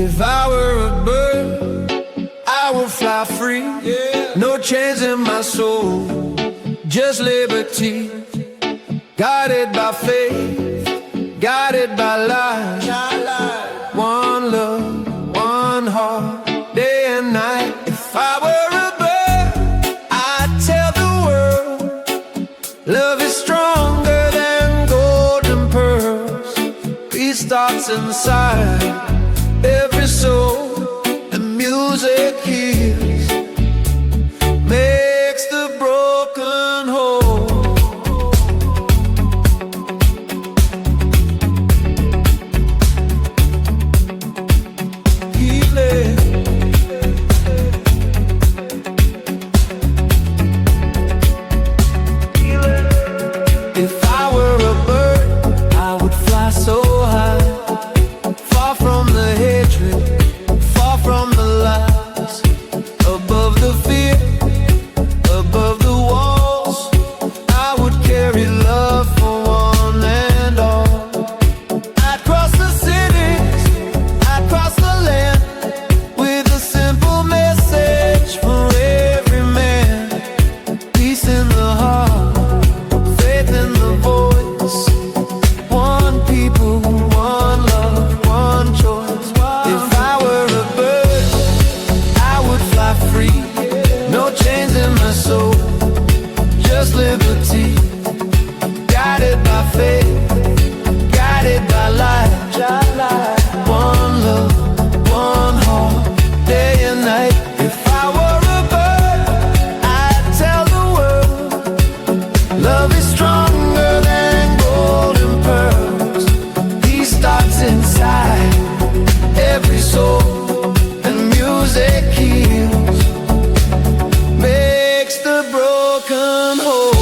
If I were a bird, I would fly free. No chains in my soul, just liberty. Guided by faith, guided by light. One love, one heart, day and night. If I were a bird, I'd tell the world love is stronger than golden pearls. Peace starts inside every soul, and music heals, makes the broken whole. Healing. If I were a bird, I would fly so high, far from the hatred, far from the lies, above the fear, above the walls. I would carry love for one and all. I'd cross the cities, I'd cross the land, with a simple message for every man. Peace in the heart, faith in the voice. One people, one love, one choice. If I were a bird, I would fly free. No chains in my soul, just liberty. Guided by faith, guided by light. One love, one heart, day and night. If I were a bird, I'd tell the world love is stronger than golden pearls. Peace starts inside every soul, and music heals, makes the broken whole.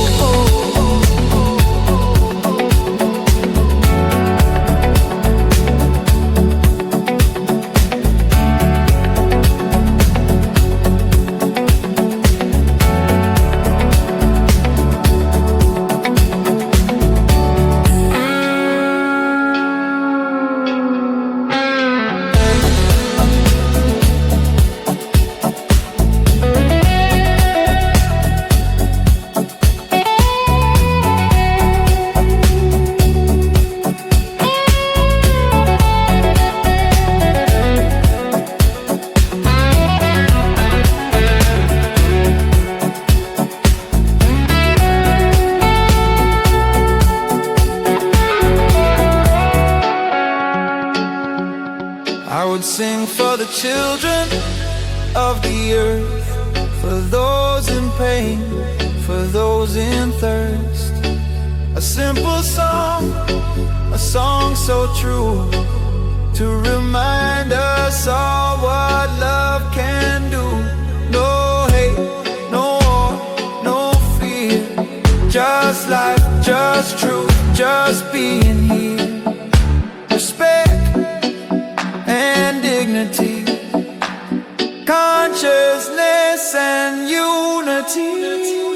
I would sing for the children of the earth, for those in pain, for those in thirst. A simple song, a song so true, to remind us all what love can do. No hate, no war, no fear, just life, just truth, just being here. Respect and dignity, consciousness and unity.